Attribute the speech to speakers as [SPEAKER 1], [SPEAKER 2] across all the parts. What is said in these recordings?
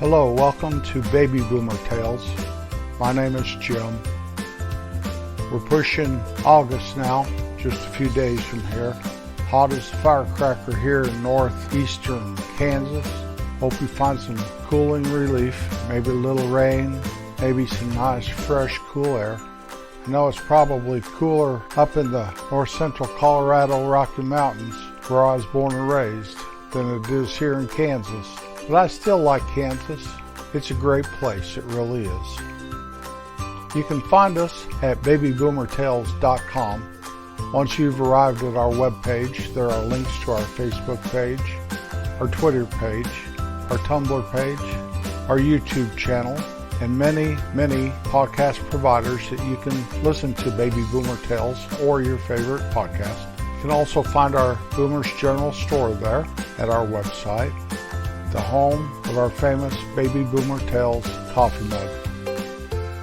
[SPEAKER 1] Hello, welcome to Baby Boomer Tales. My name is Jim. We're pushing August now, just a few days from here. Hot as a firecracker here in northeastern Kansas. Hope you find some cooling relief, maybe a little rain, maybe some nice fresh cool air. I know it's probably cooler up in the north central Colorado Rocky Mountains, where I was born and raised, than it is here in Kansas. But I still like Kansas. It's a great place, it really is. You can find us at babyboomertales.com. Once you've arrived at our webpage, there are links to our Facebook page, our Twitter page, our Tumblr page, our YouTube channel, and many, many podcast providers that you can listen to Baby Boomer Tales or your favorite podcast. You can also find our Boomer's General Store there at our website, the home of our famous Baby Boomer Tales coffee mug.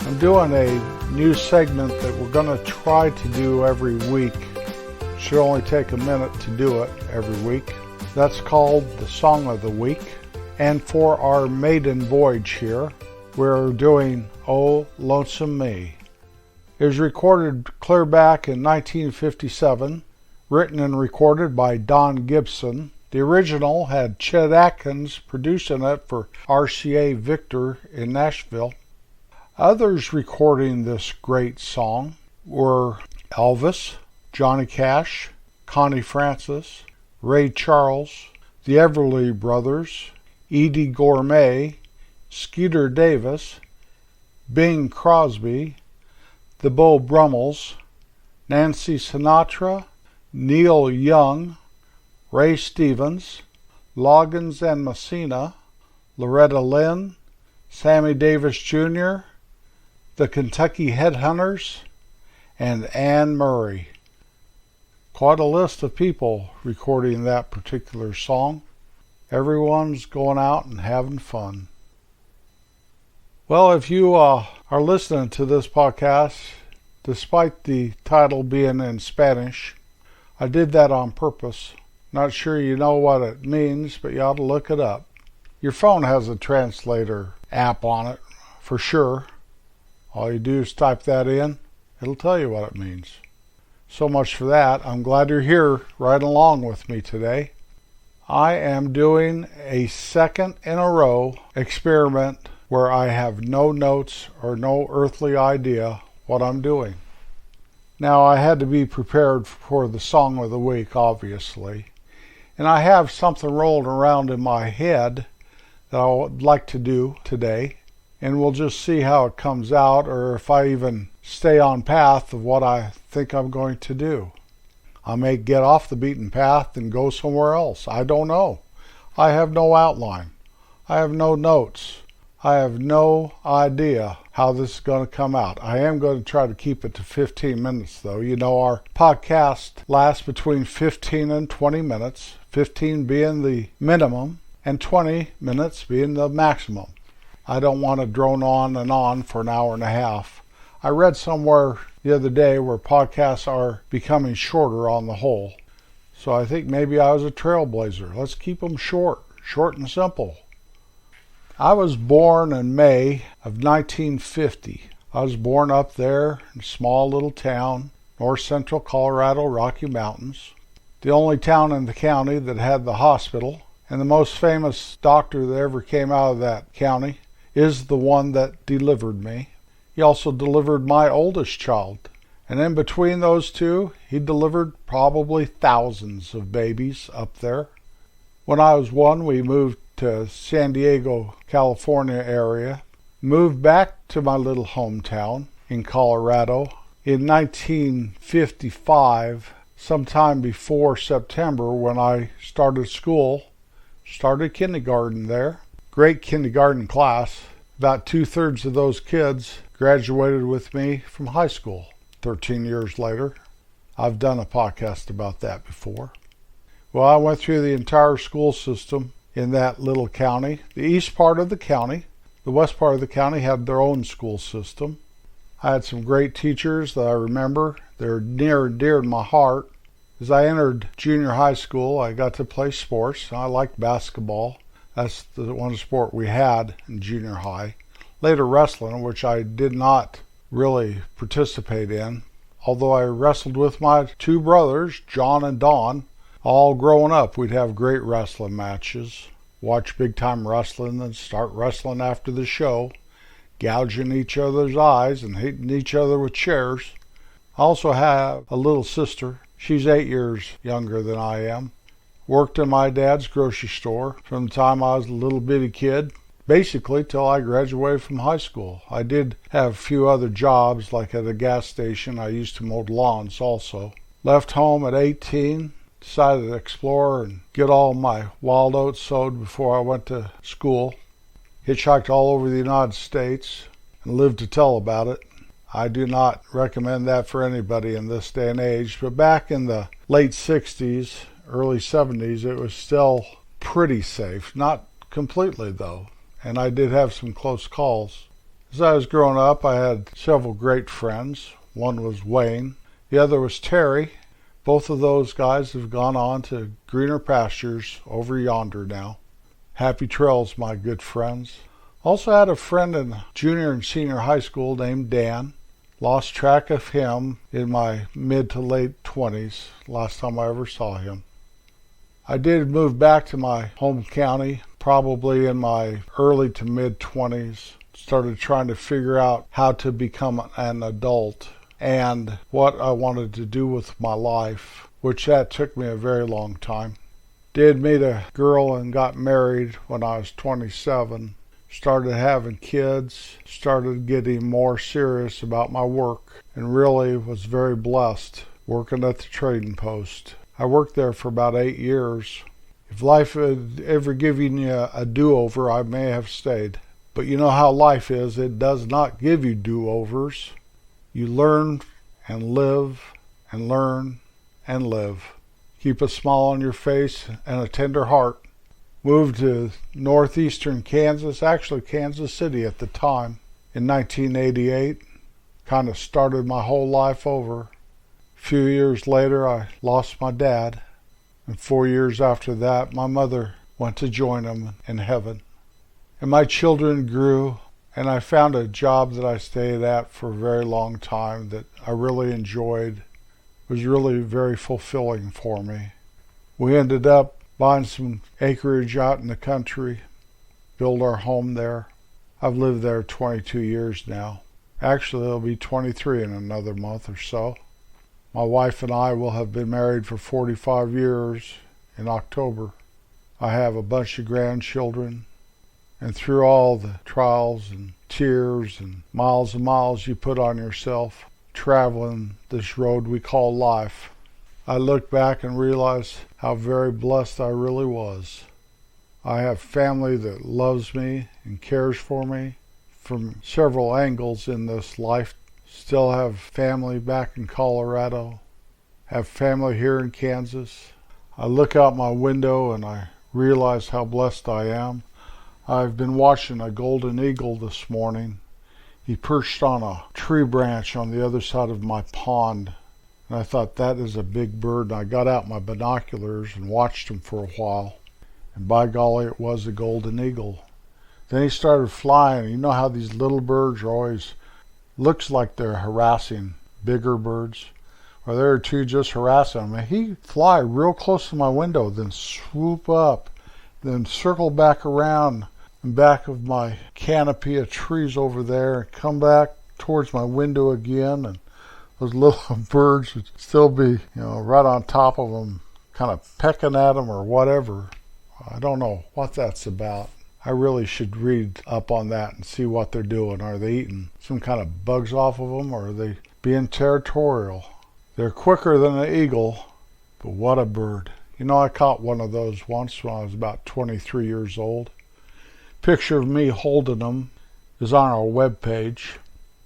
[SPEAKER 1] I'm doing a new segment that we're going to try to do every week. It should only take a minute to do it every week. That's called the Song of the Week. And for our maiden voyage here, we're doing Oh Lonesome Me. It was recorded clear back in 1957, written and recorded by Don Gibson. The original had Chet Atkins producing it for RCA Victor in Nashville. Others recording this great song were Elvis, Johnny Cash, Connie Francis, Ray Charles, the Everly Brothers, Edie Gourmet, Skeeter Davis, Bing Crosby, the Beau Brummels, Nancy Sinatra, Neil Young, Ray Stevens, Loggins and Messina, Loretta Lynn, Sammy Davis Jr., the Kentucky Headhunters, and Anne Murray. Quite a list of people recording that particular song. Everyone's going out and having fun. Well, if you are listening to this podcast, despite the title being in Spanish, I did that on purpose. Not sure you know what it means, but you ought to look it up. Your phone has a translator app on it, for sure. All you do is type that in. It'll tell you what it means. So much for that. I'm glad you're here right along with me today. I am doing a second in a row experiment where I have no notes or no earthly idea what I'm doing. Now, I had to be prepared for the Song of the Week, obviously. And I have something rolling around in my head that I would like to do today. And we'll just see how it comes out, or if I even stay on path of what I think I'm going to do. I may get off the beaten path and go somewhere else. I don't know. I have no outline. I have no notes. I have no idea how this is going to come out. I am going to try to keep it to 15 minutes, though. You know, our podcast lasts between 15 and 20 minutes, 15 being the minimum and 20 minutes being the maximum. I don't want to drone on and on for an hour and a half. I read somewhere the other day where podcasts are becoming shorter on the whole. So I think maybe I was a trailblazer. Let's keep them short and simple. I was born in May of 1950. I was born up there in a small little town, north central Colorado Rocky Mountains. The only town in the county that had the hospital, and the most famous doctor that ever came out of that county is the one that delivered me. He also delivered my oldest child. And in between those two, he delivered probably thousands of babies up there. When I was one, we moved to San Diego, California area, moved back to my little hometown in Colorado in 1955, sometime before September, when I started school, started kindergarten there. Great kindergarten class. About 2/3 of those kids graduated with me from high school 13 years later. I've done a podcast about that before. Well, I went through the entire school system in that little county. The east part of the county, the west part of the county had their own school system. I had some great teachers that I remember. They're near and dear to my heart. As I entered junior high school, I got to play sports. I liked basketball. That's the one sport we had in junior high. Later wrestling, which I did not really participate in, although I wrestled with my two brothers, John and Don. All growing up, we'd have great wrestling matches, watch big time wrestling, and start wrestling after the show, gouging each other's eyes and hitting each other with chairs. I also have a little sister. She's 8 years younger than I am. Worked in my dad's grocery store from the time I was a little bitty kid, basically till I graduated from high school. I did have a few other jobs, like at a gas station. I used to mow lawns also. Left home at 18, decided to explore and get all my wild oats sowed before I went to school. Hitchhiked all over the United States and lived to tell about it. I do not recommend that for anybody in this day and age, but back in the late 60s, early 70s, it was still pretty safe. Not completely, though, and I did have some close calls. As I was growing up, I had several great friends. One was Wayne. The other was Terry. Both of those guys have gone on to greener pastures over yonder now. Happy trails, my good friends. Also had a friend in junior and senior high school named Dan. Lost track of him in my mid to late 20s, last time I ever saw him. I did move back to my home county, probably in my early to mid 20s. Started trying to figure out how to become an adult and what I wanted to do with my life, which that took me a very long time. Did meet a girl and got married when I was 27. Started having kids, started getting more serious about my work, and really was very blessed working at the trading post. I worked there for about 8 years. If life had ever given you a do-over, I may have stayed. But you know how life is. It does not give you do-overs. You learn and live and learn and live. Keep a smile on your face and a tender heart. Moved to northeastern Kansas, actually Kansas City at the time, in 1988. Kind of started my whole life over. A few years later, I lost my dad. And 4 years after that, my mother went to join him in heaven. And my children grew, and I found a job that I stayed at for a very long time that I really enjoyed. It was really very fulfilling for me. We ended up buying some acreage out in the country, build our home there. I've lived there 22 years now. Actually, it'll be 23 in another month or so. My wife and I will have been married for 45 years in October. I have a bunch of grandchildren, and through all the trials and tears and miles you put on yourself, traveling this road we call life, I look back and realize how very blessed I really was. I have family that loves me and cares for me from several angles in this life. Still have family back in Colorado. Have family here in Kansas. I look out my window and I realize how blessed I am. I've been watching a golden eagle this morning. He perched on a tree branch on the other side of my pond. And I thought, that is a big bird. And I got out my binoculars and watched him for a while. And by golly, it was a golden eagle. Then he started flying. You know how these little birds are always, looks like they're harassing bigger birds. Or there are two just harassing them. And he'd fly real close to my window, then swoop up, then circle back around in back of my canopy of trees over there, and come back towards my window again. And those little birds would still be, right on top of them, kind of pecking at them or whatever. I don't know what that's about. I really should read up on that and see what they're doing. Are they eating some kind of bugs off of them, or are they being territorial? They're quicker than an eagle, but what a bird. I caught one of those once when I was about 23 years old. Picture of me holding them is on our webpage.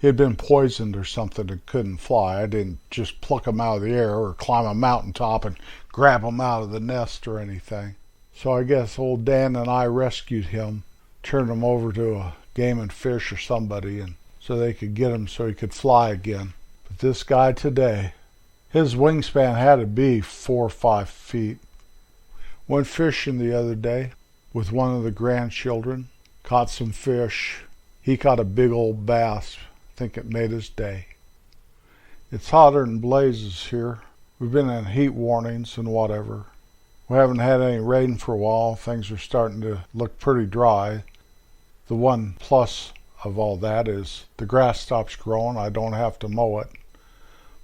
[SPEAKER 1] He had been poisoned or something and couldn't fly. I didn't just pluck him out of the air or climb a mountaintop and grab him out of the nest or anything. So I guess old Dan and I rescued him, turned him over to a Game and Fish or somebody, and so they could get him so he could fly again. But this guy today, his wingspan had to be 4 or 5 feet. Went fishing the other day. with one of the grandchildren. Caught some fish. He caught a big old bass. I think it made his day. It's hotter than blazes here. We've been in heat warnings and whatever. We haven't had any rain for a while. Things are starting to look pretty dry. The one plus of all that is the grass stops growing. I don't have to mow it.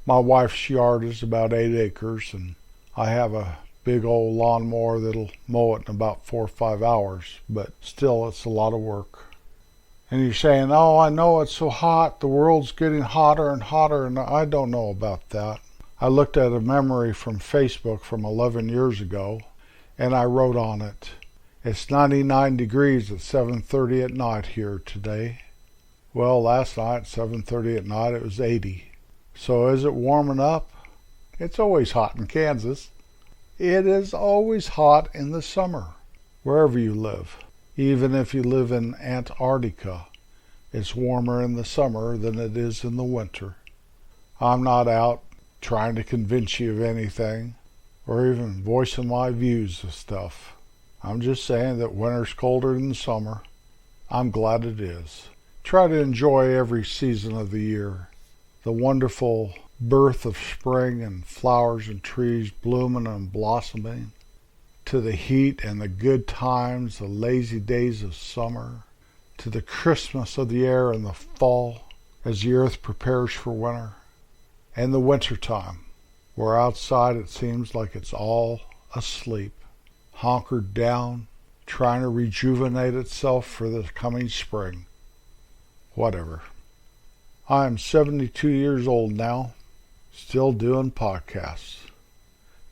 [SPEAKER 1] My wife's yard is about 8 acres, and I have a big old lawnmower that'll mow it in about 4 or 5 hours, but still it's a lot of work. And you're saying, oh, I know it's so hot, the world's getting hotter and hotter, and I don't know about that. I looked at a memory from Facebook from 11 years ago, and I wrote on it, it's 99 degrees at 7:30 at night here today. Well, last night, 7:30 at night, it was 80. So is it warming up? It's always hot in Kansas. It is always hot in the summer, wherever you live. Even if you live in Antarctica, it's warmer in the summer than it is in the winter. I'm not out trying to convince you of anything or even voicing my views of stuff. I'm just saying that winter's colder than summer. I'm glad it is. Try to enjoy every season of the year. The wonderful birth of spring and flowers and trees blooming and blossoming, to the heat and the good times, the lazy days of summer, to the crispness of the air in the fall as the earth prepares for winter, and the winter time, where outside it seems like it's all asleep, hunkered down, trying to rejuvenate itself for the coming spring. Whatever. I am 72 years old now, still doing podcasts,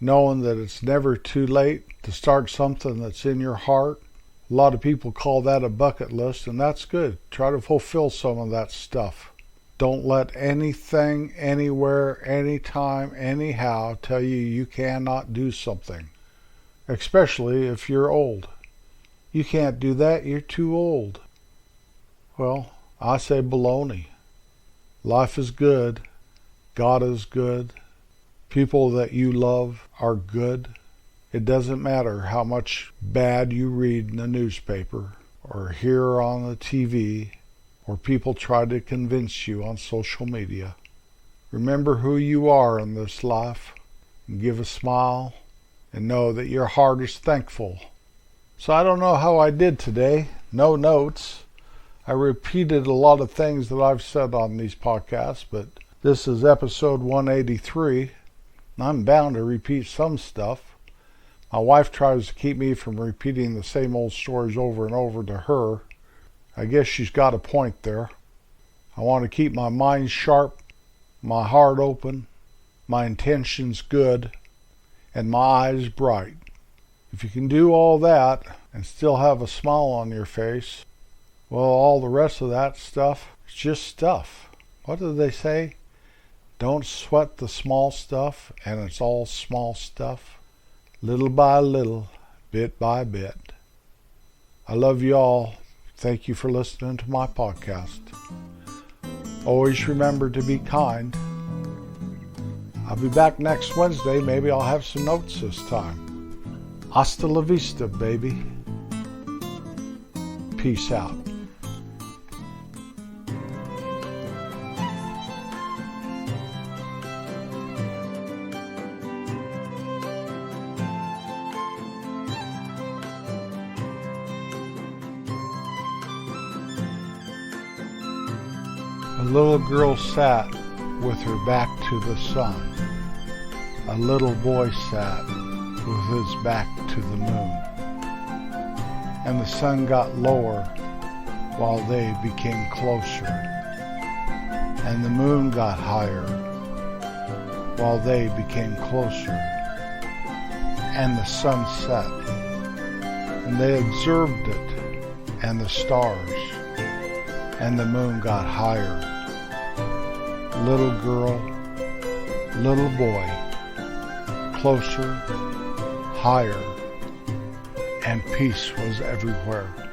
[SPEAKER 1] knowing that it's never too late to start something that's in your heart. A lot of people call that a bucket list, and that's good. Try to fulfill some of that stuff. Don't let anything, anywhere, anytime, anyhow tell you you cannot do something, especially if you're old. You can't do that, you're too old. Well, I say baloney. Life is good. God is good. People that you love are good. It doesn't matter how much bad you read in the newspaper or hear on the TV or people try to convince you on social media. Remember who you are in this life and give a smile and know that your heart is thankful. So I don't know how I did today. No notes. I repeated a lot of things that I've said on these podcasts, but this is episode 183. I'm bound to repeat some stuff. My wife tries to keep me from repeating the same old stories over and over to her. I guess she's got a point there. I want to keep my mind sharp, my heart open, my intentions good, and my eyes bright. If you can do all that and still have a smile on your face, well, all the rest of that stuff is just stuff. What do they say? Don't sweat the small stuff, and it's all small stuff. Little by little, bit by bit. I love you all. Thank you for listening to my podcast. Always remember to be kind. I'll be back next Wednesday. Maybe I'll have some notes this time. Hasta la vista, baby. Peace out. A little girl sat with her back to the sun. A little boy sat with his back to the moon. And the sun got lower while they became closer. And the moon got higher while they became closer. And the sun set. And they observed it, and the stars. And the moon got higher. Little girl, little boy, closer, higher, and peace was everywhere.